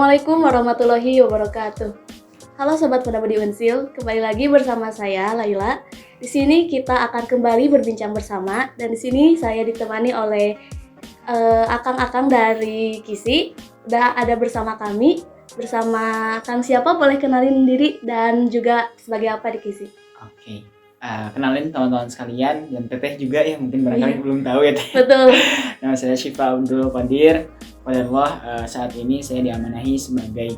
Assalamualaikum warahmatullahi wabarakatuh. Halo Sobat Muda Budi Unsil, kembali lagi bersama saya Laila. Di sini kita akan kembali berbincang bersama dan di sini saya ditemani oleh akang-akang dari KISI. Udah ada bersama kami, bersama Kang siapa boleh kenalin diri dan juga sebagai apa di KISI. Oke. Kenalin teman-teman sekalian dan Teteh juga ya mungkin barangkali belum tahu ya Teh. Betul. Nama saya Syifa Abdul Qadir. Qadarullah, saat ini saya diamanahi sebagai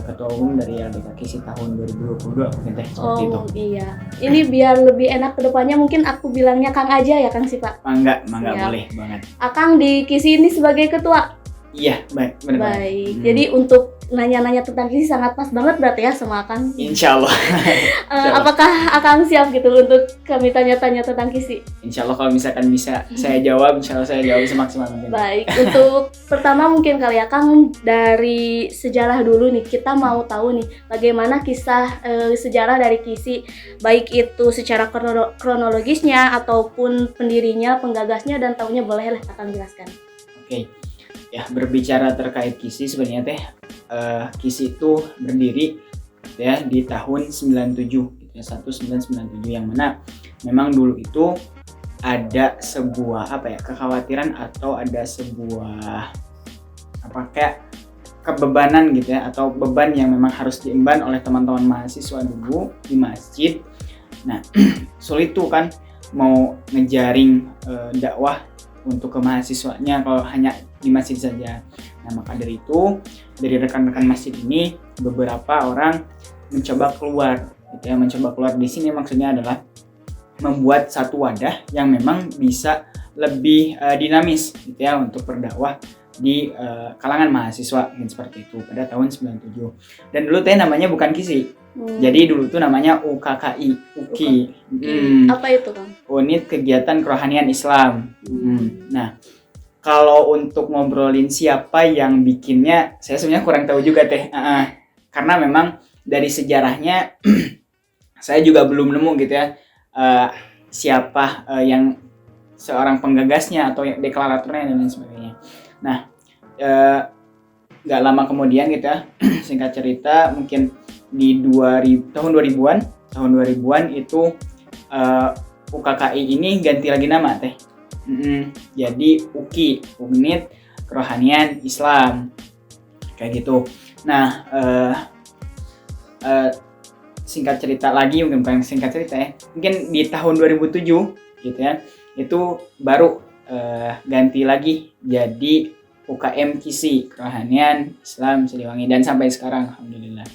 Ketua Umum dari LDK KISI tahun 2022 mungkin Teh seperti itu. Oh iya. Ini biar lebih enak kedepannya mungkin aku bilangnya Kang aja ya Kang Sipa. Mangga Siap. boleh banget. Akang di KISI ini sebagai ketua. Iya, benar. Baik. Jadi untuk nanya-nanya tentang KISI sangat pas banget berarti ya sama Akang. Insya Allah. Apakah Akang siap gitu untuk kami tanya-tanya tentang KISI? Insya Allah kalau misalkan bisa saya jawab, insya Allah saya jawab semaksimal mungkin. Baik, untuk pertama mungkin kali ya Kang dari sejarah dulu nih, kita mau tahu nih bagaimana kisah sejarah dari KISI, baik itu secara kronologisnya ataupun pendirinya, penggagasnya dan tahunnya boleh lah Akang jelaskan. Oke. Ya, berbicara terkait KISI sebenarnya Teh, KISI itu berdiri ya di tahun 97 gitu ya, 1997, yang mana memang dulu itu ada sebuah kekhawatiran atau ada sebuah kayak kebebanan gitu ya, atau beban yang memang harus diemban oleh teman-teman mahasiswa dulu di masjid. Nah, sulit tuh kan mau ngejaring dakwah untuk ke mahasiswanya kalau hanya di masjid saja. Nah, maka dari itu dari rekan-rekan masjid ini beberapa orang mencoba keluar gitu ya. Mencoba keluar di sini maksudnya adalah membuat satu wadah yang memang bisa lebih dinamis gitu ya untuk berdakwah di kalangan mahasiswa gitu, seperti itu pada tahun 97. Dan dulu Teh namanya bukan KISI. Jadi dulu tuh namanya UKKI, UKI. Apa itu Kang? Unit Kegiatan Kerohanian Islam. Nah, kalau untuk ngobrolin siapa yang bikinnya, saya sebenarnya kurang tahu juga Teh. Karena memang dari sejarahnya saya juga belum nemu gitu ya siapa yang seorang penggagasnya atau deklaratornya dan lain sebagainya. Nah, nggak lama kemudian gitu ya, singkat cerita mungkin di tahun 2000-an itu UKKI ini ganti lagi nama Teh. Jadi UKI, Unit Kerohanian Islam, kayak gitu. Nah, singkat cerita lagi, bukan singkat cerita ya, mungkin di tahun 2007 gitu ya, itu baru ganti lagi jadi UKM KISI, Kerohanian Islam Siliwangi, dan sampai sekarang alhamdulillah.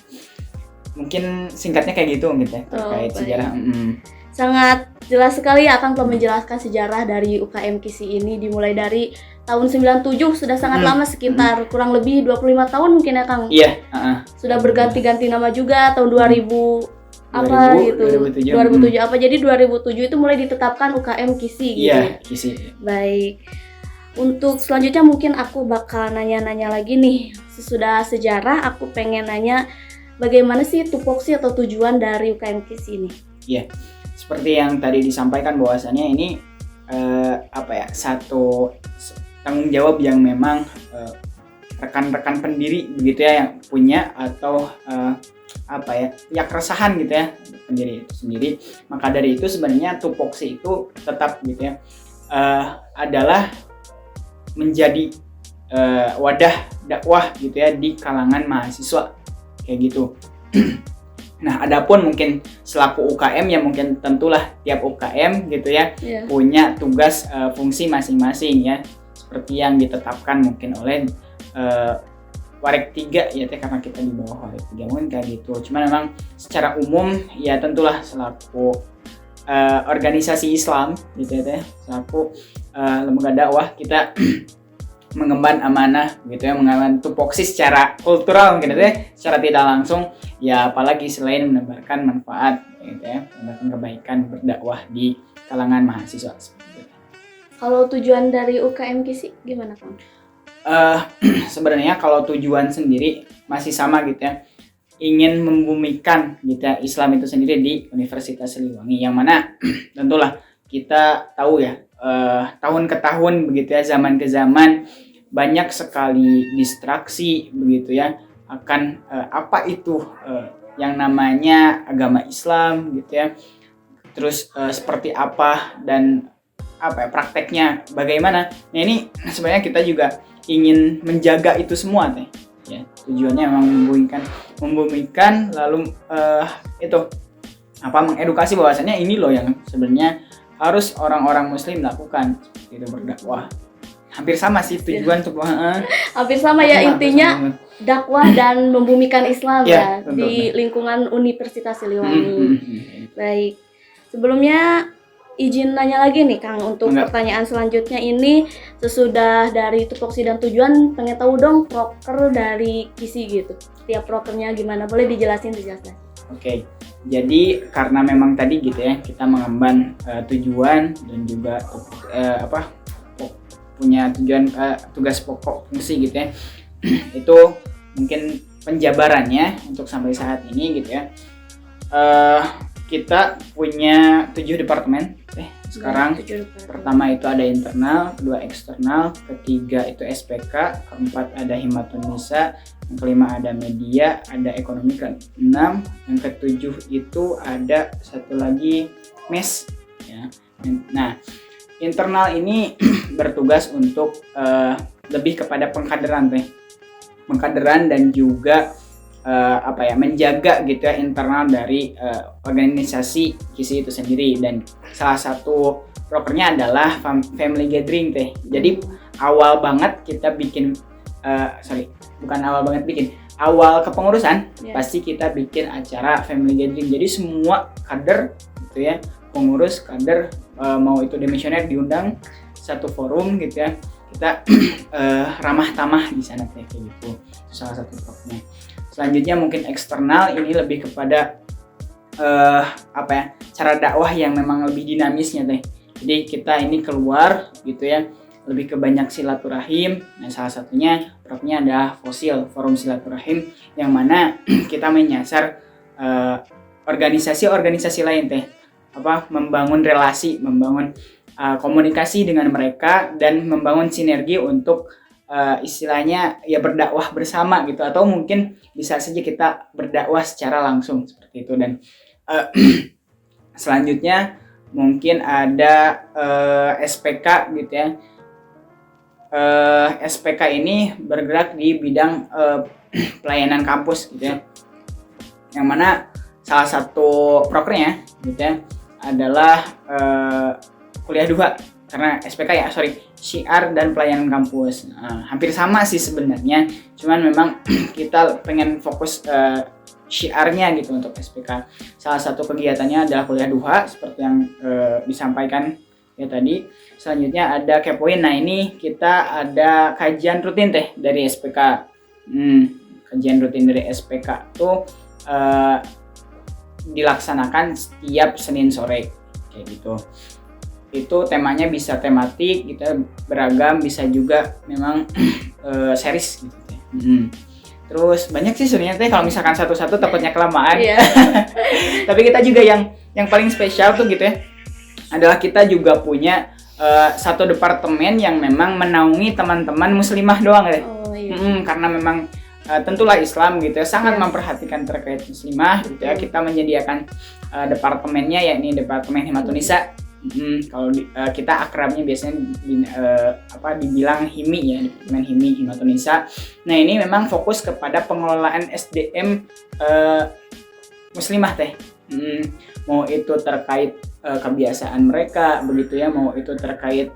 Mungkin singkatnya kayak gitu gitu ya, terkait sejarah. Sangat jelas sekali ya Kang telah menjelaskan sejarah dari UKM KISI ini, dimulai dari tahun 97, sudah sangat lama, sekitar kurang lebih 25 tahun mungkin ya Kang. Iya, sudah berganti-ganti nama juga tahun 2000 apa 2000, gitu. 2007 apa, jadi 2007 itu mulai ditetapkan UKM KISI gitu. Iya, KISI. Baik. Untuk selanjutnya mungkin aku bakal nanya-nanya lagi nih. Sesudah sejarah aku pengen nanya bagaimana sih tupoksi atau tujuan dari UKM KISI ini? Iya. Seperti yang tadi disampaikan bahwasannya ini satu tanggung jawab yang memang rekan-rekan pendiri begitu ya yang punya, atau punya keresahan gitu ya pendiri itu sendiri. Maka dari itu sebenarnya tupoksi itu tetap gitu ya adalah menjadi wadah dakwah gitu ya di kalangan mahasiswa kayak gitu. Nah, adapun mungkin selaku UKM ya mungkin tentulah tiap UKM gitu ya punya tugas fungsi masing-masing ya, seperti yang ditetapkan mungkin oleh Warek 3 ya Teh, karena kita di bawah Warek 3 mungkin kayak gitu. Cuma memang secara umum ya tentulah selaku organisasi Islam gitu ya Teh, selaku lembaga dakwah kita mengemban amanah gitu ya, mengemban tupoksi secara kultural mungkin ya, secara tidak langsung ya, apalagi selain menebarkan manfaat gitu ya, menebarkan kebaikan berdakwah di kalangan mahasiswa. Kalau tujuan dari UKM KISI gimana Kang? Sebenarnya kalau tujuan sendiri masih sama gitu ya, ingin membumikan gitu ya Islam itu sendiri di Universitas Siliwangi, yang mana tentulah kita tahu ya tahun ke tahun begitu ya, zaman ke zaman banyak sekali distraksi begitu ya, akan apa itu yang namanya agama Islam gitu ya. Terus seperti apa dan apa ya prakteknya bagaimana. Nah ini sebenarnya kita juga ingin menjaga itu semua teh. Ya, tujuannya memang membumikan lalu itu apa mengedukasi bahwasanya ini loh yang sebenarnya harus orang-orang muslim lakukan seperti itu berdakwah. Hampir sama sih tujuan untuk hampir sama ya intinya dakwah dan membumikan Islam ya tentu, di lingkungan Universitas Siliwangi. Baik. Sebelumnya izin nanya lagi nih Kang untuk pertanyaan selanjutnya ini sesudah dari tupoksi dan tujuan pengen tahu dong proker dari KISI gitu. Tiap prokernya gimana? Boleh dijelasin? Oke. Jadi karena memang tadi gitu ya kita mengemban tujuan dan juga punya tujuan tugas pokok fungsi gitu ya. Itu mungkin penjabarannya untuk sampai saat ini gitu ya. Kita punya 7 departemen sekarang. Pertama itu ada internal, kedua eksternal, ketiga itu SPK, keempat ada Himatunisa, yang kelima ada media, ada ekonomi, keenam, yang ketujuh itu ada satu lagi MES ya. Nah, internal ini bertugas untuk lebih kepada pengkaderan dan juga menjaga gitu ya internal dari organisasi KISI itu sendiri. Dan salah satu prokernya adalah family gathering teh. Jadi awal banget kita bikin awal kepengurusan pasti kita bikin acara family gathering. Jadi semua kader gitu ya, pengurus kader mau itu demisioner diundang satu forum gitu ya. Kita ramah tamah di sana kayak gitu. Itu salah satu prokernya. Selanjutnya mungkin eksternal ini lebih kepada cara dakwah yang memang lebih dinamisnya teh. Jadi kita ini keluar gitu ya, lebih ke banyak silaturahim. Nah, salah satunya prokernya adalah forum silaturahim yang mana kita menyasar organisasi-organisasi lain teh. Membangun relasi, membangun komunikasi dengan mereka dan membangun sinergi untuk istilahnya ya berdakwah bersama gitu, atau mungkin bisa saja kita berdakwah secara langsung seperti itu. Dan selanjutnya mungkin ada SPK gitu ya. SPK ini bergerak di bidang pelayanan kampus gitu ya, yang mana salah satu prokernya gitu ya adalah kuliah 2 karena SPK syiar dan pelayanan kampus. Hampir sama sih sebenarnya, cuman memang kita pengen fokus syiarnya gitu untuk SPK. Salah satu kegiatannya adalah kuliah 2 seperti yang disampaikan ya tadi. Selanjutnya ada kepoin. Nah ini kita ada kajian rutin teh dari SPK. Kajian rutin dari SPK tuh dilaksanakan setiap Senin sore kayak gitu. Itu temanya bisa tematik gitu, beragam, bisa juga memang series gitu. Terus banyak sih sebenarnya teh, kalau misalkan satu-satu takutnya kelamaan. Tapi kita juga yang paling spesial tuh gitu ya adalah kita juga punya satu departemen yang memang menaungi teman-teman muslimah doang ya. Karena memang tentulah Islam gitu ya sangat memperhatikan terkait muslimah gitu ya. Kita menyediakan departemennya yakni Departemen Himatunisa. Kalau kita akrabnya biasanya dibilang HIMI ya, Departemen HIMI Himatunisa. Nah ini memang fokus kepada pengelolaan SDM muslimah teh. Mau itu terkait kebiasaan mereka begitu ya, mau itu terkait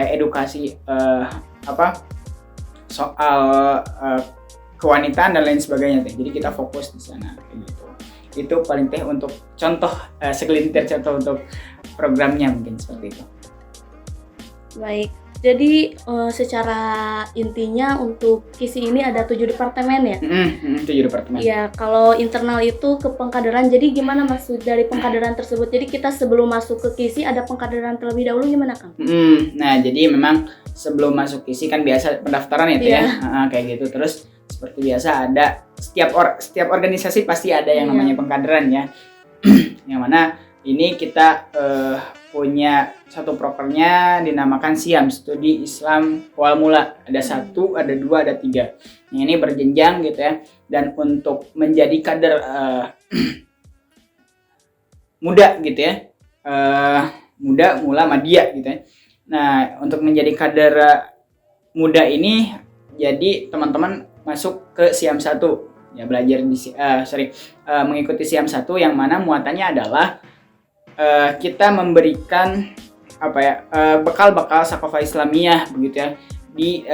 edukasi soal kewanitaan dan lain sebagainya teh. Jadi kita fokus di sana kayak gitu. Itu paling teh untuk contoh segelintir contoh untuk programnya mungkin seperti itu. Baik, jadi secara intinya untuk KISI ini ada 7 departemen ya? 7 departemen. Ya, kalau internal itu ke pengkaderan, jadi gimana maksud dari pengkaderan tersebut? Jadi kita sebelum masuk ke KISI ada pengkaderan terlebih dahulu gimana Kang? Nah jadi memang sebelum masuk KISI kan biasa pendaftaran itu ya, kayak gitu. Terus seperti biasa ada setiap organisasi pasti ada yang namanya pengkaderan ya. Yang mana ini kita punya satu prokernya dinamakan SIAM, Studi Islam Awal Mula. Ada 1, ada 2, ada 3. Ini berjenjang gitu ya. Dan untuk menjadi kader muda gitu ya, muda mula madya gitu ya. Nah, untuk menjadi kader muda ini, jadi teman-teman masuk ke SIAM 1 ya, belajar di mengikuti SIAM 1 yang mana muatannya adalah kita memberikan bekal-bekal Saqafah Islamiyah begitu ya di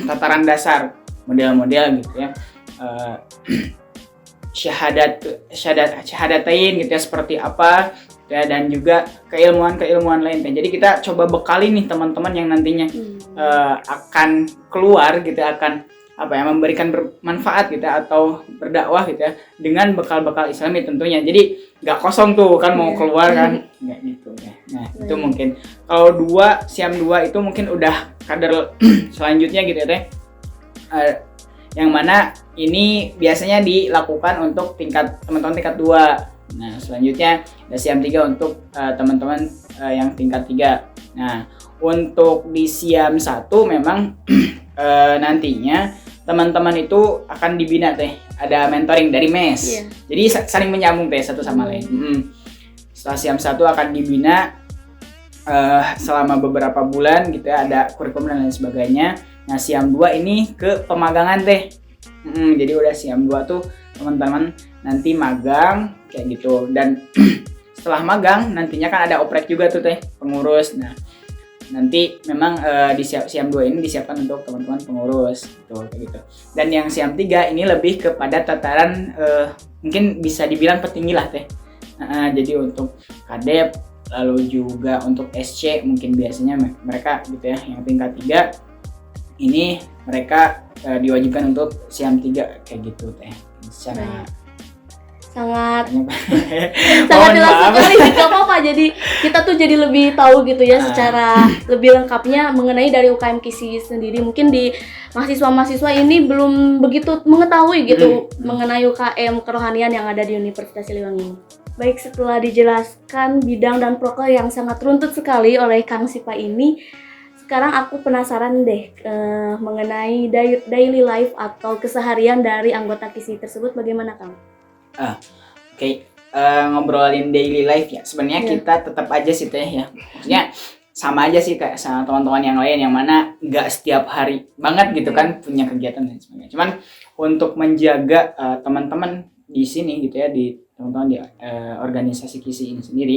tataran dasar, model-model gitu ya, syahadatain gitu ya seperti apa ya, dan juga keilmuan lain. Jadi kita coba bekali nih teman-teman yang nantinya akan keluar gitu, akan memberikan bermanfaat gitu atau berdakwah gitu ya dengan bekal-bekal Islami tentunya. Jadi nggak kosong tuh kan mau keluar kan, nggak gitu ya. Nah itu mungkin kalau SIAM 2 itu mungkin udah kader selanjutnya gitu ya teh, yang mana ini biasanya dilakukan untuk teman-teman tingkat 2. Nah selanjutnya ada SIAM 3 untuk teman-teman yang tingkat 3. Nah untuk di SIAM 1 memang nantinya teman-teman itu akan dibina teh, ada mentoring dari MES. Jadi saling menyambung teh satu sama lain. Setelah SIAM 1 akan dibina selama beberapa bulan gitu ya, ada kurikulum dan lain sebagainya. Nah SIAM 2 ini ke pemagangan teh. Jadi udah SIAM 2 tuh teman-teman nanti magang kayak gitu, dan setelah magang nantinya kan ada oprek juga tuh teh, pengurus. Nah nanti memang di SIAM 2 ini disiapkan untuk teman-teman pengurus gitu, kayak gitu. Dan yang SIAM 3 ini lebih kepada tataran mungkin bisa dibilang petinggi lah teh. Jadi untuk kadep, lalu juga untuk SC mungkin biasanya mereka gitu ya, yang tingkat 3 ini mereka diwajibkan untuk SIAM 3 kayak gitu teh. Secara sangat jelas sekali, nggak apa-apa. Jadi kita tuh jadi lebih tahu gitu ya secara lebih lengkapnya mengenai dari UKM KISI sendiri. Mungkin di mahasiswa-mahasiswa ini belum begitu mengetahui gitu mengenai UKM kerohanian yang ada di Universitas Siliwangi ini. Baik, setelah dijelaskan bidang dan proker yang sangat runtut sekali oleh Kang Sipa ini, sekarang aku penasaran deh mengenai daily life atau keseharian dari anggota KISI tersebut, bagaimana Kang? Oke. Ngobrolin daily life ya, sebenarnya kita tetap aja sih teh ya, maksudnya sama aja sih kayak sama teman-teman yang lain, yang mana nggak setiap hari banget gitu kan punya kegiatan dan sebagainya. Cuman untuk menjaga teman-teman di sini gitu ya, di teman-teman di organisasi KISI ini sendiri,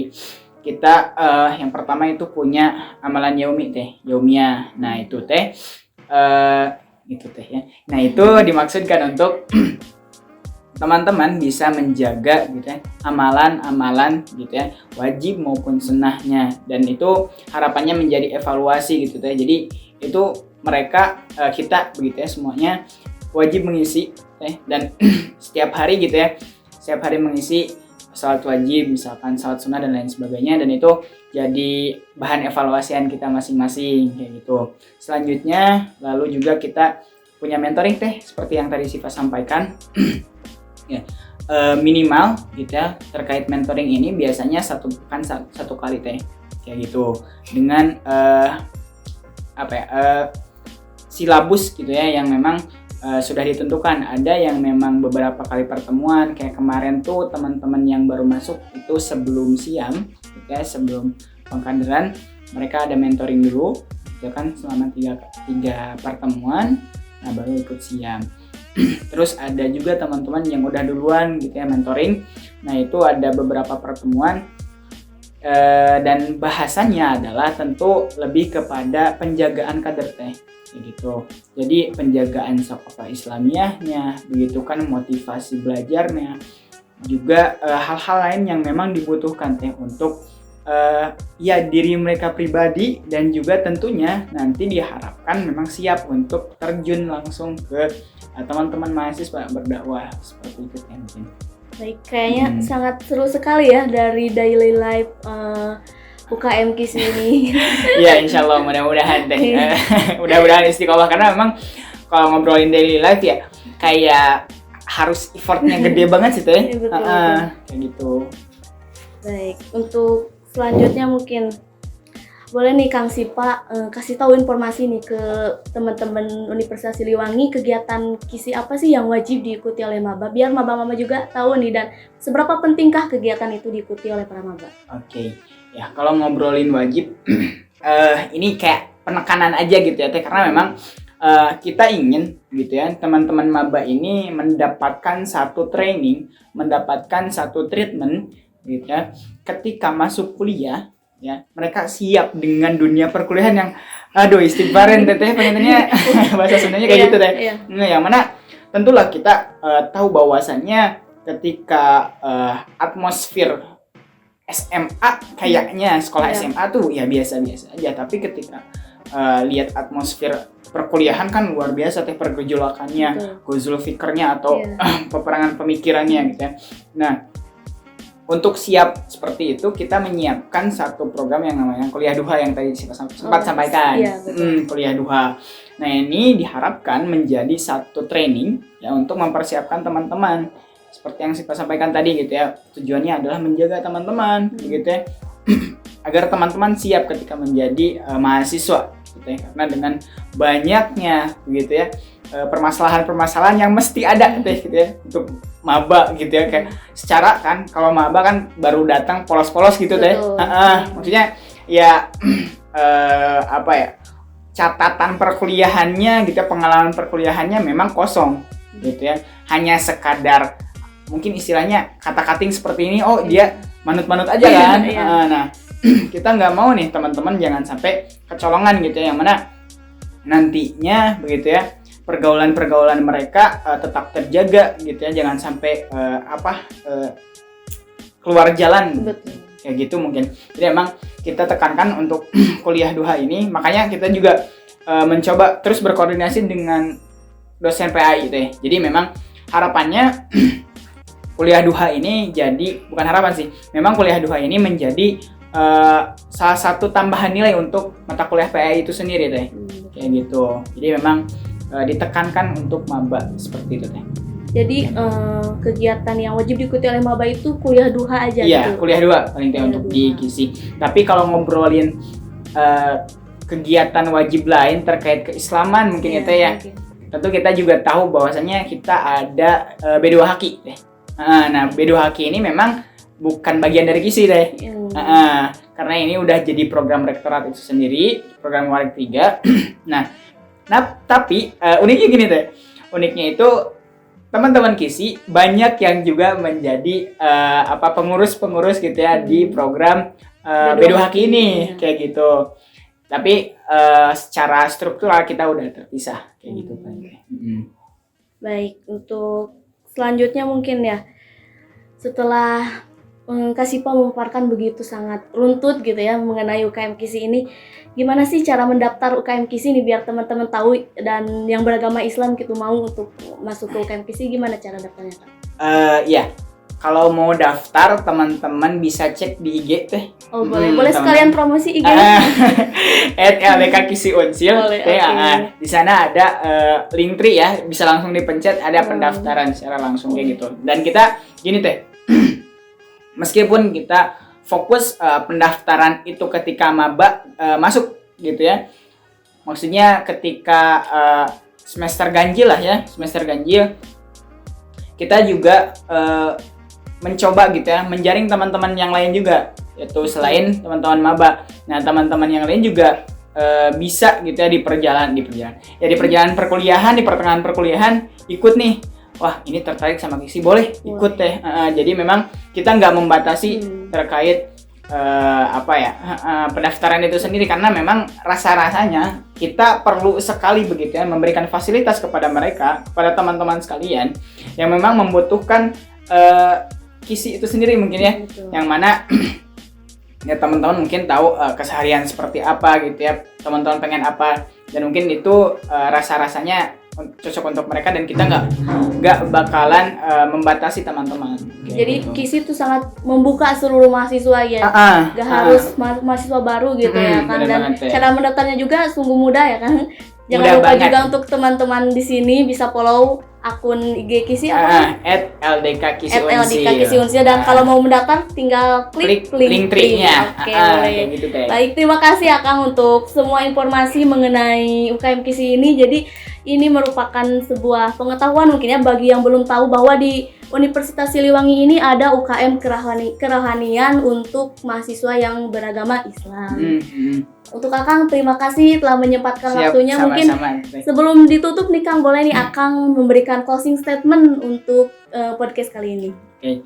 kita yang pertama itu punya amalan yaumiyah. Nah itu teh gitu teh ya. Nah itu dimaksudkan untuk teman-teman bisa menjaga gitu ya amalan-amalan gitu ya, wajib maupun sunnahnya, dan itu harapannya menjadi evaluasi gitu ya. Jadi itu mereka kita begitu ya semuanya wajib mengisi dan setiap hari gitu ya, setiap hari mengisi salat wajib, misalkan salat sunnah dan lain sebagainya, dan itu jadi bahan evaluasian kita masing-masing kayak gitu. Selanjutnya lalu juga kita punya mentoring teh seperti yang tadi Siva sampaikan. Ya, minimal gitu ya, terkait mentoring ini biasanya satu kali teh kayak gitu, dengan silabus gitu ya yang memang sudah ditentukan. Ada yang memang beberapa kali pertemuan, kayak kemarin tuh teman-teman yang baru masuk itu sebelum SIAM gitu ya, sebelum pengkaderan mereka ada mentoring dulu gitu kan selama 3 pertemuan, nah baru ikut SIAM. Terus ada juga teman-teman yang udah duluan gitu ya mentoring. Nah itu ada beberapa pertemuan dan bahasannya adalah tentu lebih kepada penjagaan kader teh gitu. Jadi penjagaan Saqafah Islamiyahnya, begitu kan, motivasi belajarnya, juga hal-hal lain yang memang dibutuhkan teh untuk ya diri mereka pribadi, dan juga tentunya nanti diharapkan memang siap untuk terjun langsung ke teman-teman mahasiswa berdakwah seperti itu ya mungkin. Baik, kayaknya sangat seru sekali ya dari daily life UKM KISI ini. Ya insyaallah, mudah-mudahan deh. Mudah-mudahan istiqomah, karena memang kalau ngobrolin daily life ya kayak harus effortnya gede banget sih teh. Kayak gitu. Baik, untuk selanjutnya mungkin boleh nih Kang Sipa kasih tahu informasi nih ke teman-teman Universitas Siliwangi, kegiatan KISI apa sih yang wajib diikuti oleh maba, biar maba-maba juga tahu nih, dan seberapa pentingkah kegiatan itu diikuti oleh para maba. Oke, ya kalau ngobrolin wajib ini kayak penekanan aja gitu ya Teh, karena memang kita ingin gitu ya teman-teman maba ini mendapatkan satu training, mendapatkan satu treatment gitu ya ketika masuk kuliah. Ya, mereka siap dengan dunia perkuliahan yang istighfarin teteh pengennya bahasa Sundanya kayak gitu deh. Nah, yang mana tentulah kita tahu bahwasannya ketika atmosfer SMA kayaknya sekolah SMA tuh ya biasa-biasa aja, tapi ketika lihat atmosfer perkuliahan kan luar biasa teh, pergejolakannya, gozul fikirnya atau peperangan pemikirannya gitu ya. Nah, untuk siap seperti itu, kita menyiapkan satu program yang namanya Kuliah Duha yang tadi sempat sampaikan. Kuliah Duha. Nah, ini diharapkan menjadi satu training ya untuk mempersiapkan teman-teman. Seperti yang saya sampaikan tadi gitu ya. Tujuannya adalah menjaga teman-teman gitu ya. Agar teman-teman siap ketika menjadi mahasiswa gitu ya. Karena dengan banyaknya gitu ya permasalahan-permasalahan yang mesti ada gitu ya untuk maba gitu ya, kayak secara kan kalau maba kan baru datang polos-polos gitu deh. Maksudnya ya apa ya, catatan perkuliahannya gitu ya, pengalaman perkuliahannya memang kosong gitu ya, hanya sekadar mungkin istilahnya kata-kating seperti ini, dia manut-manut aja kan. Nah kita nggak mau nih teman-teman jangan sampai kecolongan gitu ya, yang mana nantinya begitu ya pergaulan-pergaulan mereka tetap terjaga gitu ya, jangan sampai keluar jalan. Betul. Kayak gitu mungkin. Jadi emang kita tekankan untuk kuliah duha ini, makanya kita juga mencoba terus berkoordinasi dengan dosen PAI gitu ya. Jadi memang harapannya kuliah duha ini bukan harapan sih, memang kuliah duha ini menjadi salah satu tambahan nilai untuk mata kuliah PAI itu sendiri deh. Kayak gitu. Jadi memang ditekankan untuk maba seperti itu teh. Jadi kegiatan yang wajib diikuti oleh maba itu kuliah duha aja gitu. Iya, kuliah duha paling teh untuk di KISI. Tapi kalau ngobrolin kegiatan wajib lain terkait keislaman mungkin itu ya. Tentu kita juga tahu bahwasannya kita ada B2 Haki deh. Nah, B2 Haki ini memang bukan bagian dari KISI deh. Karena ini udah jadi program rektorat itu sendiri, program Warik 3. Nah, tapi uniknya gini deh. Uniknya itu teman-teman KISI banyak yang juga menjadi pengurus-pengurus gitu ya di program B2 Haki ini kayak gitu. Tapi secara struktural kita udah terpisah kayak gitu kan. Baik, untuk selanjutnya mungkin ya, setelah Kak Sipa memaparkan begitu sangat runtut gitu ya mengenai UKM KISI ini, gimana sih cara mendaftar UKM KISI ini biar teman-teman tahu dan yang beragama Islam gitu mau untuk masuk ke UKM KISI, gimana cara daftarnya Kak? Ya, kalau mau daftar teman-teman bisa cek di IG teh. Oh boleh sekalian promosi IG. @LDK KISI Unsil. Di sana ada link tree ya, bisa langsung dipencet, ada pendaftaran secara langsung kayak gitu. Dan kita gini teh. Meskipun kita fokus pendaftaran itu ketika maba masuk gitu ya. Maksudnya ketika semester ganjil lah ya, semester ganjil kita juga mencoba gitu ya menjaring teman-teman yang lain juga, yaitu selain teman-teman maba. Nah, teman-teman yang lain juga bisa gitu ya di perjalanan perkuliahan, di pertengahan perkuliahan ikut nih. Wah, ini tertarik sama KISI, boleh ikut teh. Jadi memang kita nggak membatasi terkait pendaftaran itu sendiri, karena memang rasa-rasanya kita perlu sekali begitu ya memberikan fasilitas kepada mereka, kepada teman-teman sekalian yang memang membutuhkan KISI itu sendiri mungkin ya. Yang mana ya teman-teman mungkin tahu keseharian seperti apa gitu ya, teman-teman pengen apa, dan mungkin itu rasa-rasanya cocok untuk mereka, dan kita nggak bakalan membatasi teman-teman. Jadi gitu. KISI itu sangat membuka seluruh mahasiswa ya, nggak harus mahasiswa baru gitu ya kan, dan cara mendaftarnya juga sungguh mudah ya kan. Jangan lupa juga untuk teman-teman di sini bisa follow akun IG Kisi apa? @ldk_kisi_unsil. Dan kalau mau mendaftar tinggal klik link tree-nya. Oke, boleh. Kayak gitu deh. Baik, terima kasih Akang untuk semua informasi mengenai UKM Kisi ini. Jadi ini merupakan sebuah pengetahuan mungkin ya bagi yang belum tahu bahwa di Universitas Siliwangi ini ada UKM kerohanian untuk mahasiswa yang beragama Islam. Untuk Akang, terima kasih telah menyempatkan waktunya. Mungkin sebelum ditutup nih Kang, boleh nih Akang memberikan closing statement untuk podcast kali ini. Oke.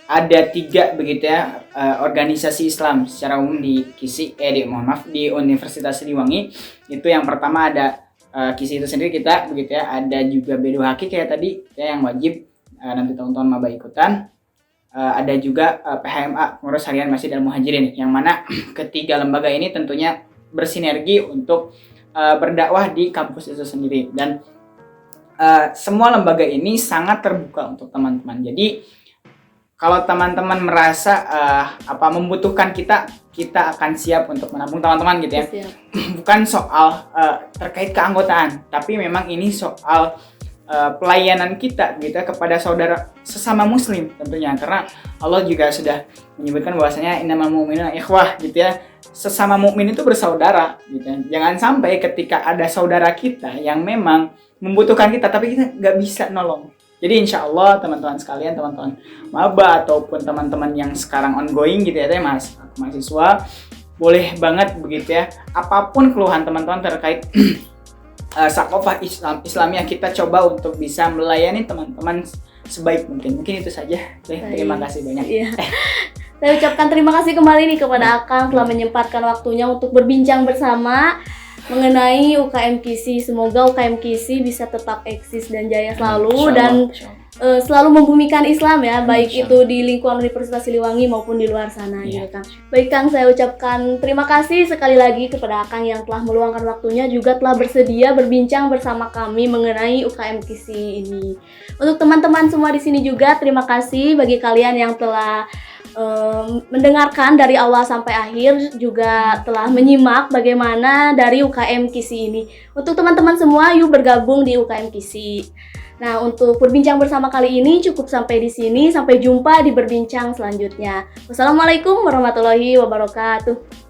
Ada 3 begitu ya organisasi Islam secara umum di Kisi di Universitas Siliwangi. Itu yang pertama ada Kisi itu sendiri kita begitu ya. Ada juga B2Haki kayak tadi ya, yang wajib nanti tahun-tahun maba ikutan. Ada juga PHMA, Pengurus Harian Masjid Al-Muhajirin, yang mana ketiga lembaga ini tentunya bersinergi untuk berdakwah di kampus itu sendiri. Dan semua lembaga ini sangat terbuka untuk teman-teman. Jadi kalau teman-teman merasa membutuhkan kita akan siap untuk menampung teman-teman gitu ya. Bukan soal terkait keanggotaan, tapi memang ini soal pelayanan kita gitu kepada saudara sesama muslim tentunya, karena Allah juga sudah menyebutkan bahwasanya innamal mu'minuna ikhwah gitu ya, sesama mukmin itu bersaudara gitu. Jangan sampai ketika ada saudara kita yang memang membutuhkan kita tapi kita nggak bisa nolong. Jadi insya Allah teman-teman sekalian, teman-teman maba ataupun teman-teman yang sekarang ongoing gitu ya mahasiswa, boleh banget begitu ya, apapun keluhan teman-teman terkait sakofah Islamiyah, kita coba untuk bisa melayani teman-teman sebaik mungkin. Mungkin itu saja. Terima kasih banyak. Iya. Saya ucapkan terima kasih kembali nih kepada Akang telah menyempatkan waktunya untuk berbincang bersama mengenai UKM Kisi. Semoga UKM Kisi bisa tetap eksis dan jaya selalu dan selalu membumikan Islam ya, baik itu di lingkungan Universitas Siliwangi maupun di luar sana gitu Kang. Baik Kang, saya ucapkan terima kasih sekali lagi kepada Akang yang telah meluangkan waktunya, juga telah bersedia berbincang bersama kami mengenai UKM Kisi ini. Untuk teman-teman semua di sini juga terima kasih bagi kalian yang telah mendengarkan dari awal sampai akhir, juga telah menyimak bagaimana dari UKM Kisi ini. Untuk teman-teman semua, yuk bergabung di UKM Kisi. Nah, untuk berbincang bersama kali ini cukup sampai di sini. Sampai jumpa di berbincang selanjutnya. Wassalamualaikum warahmatullahi wabarakatuh.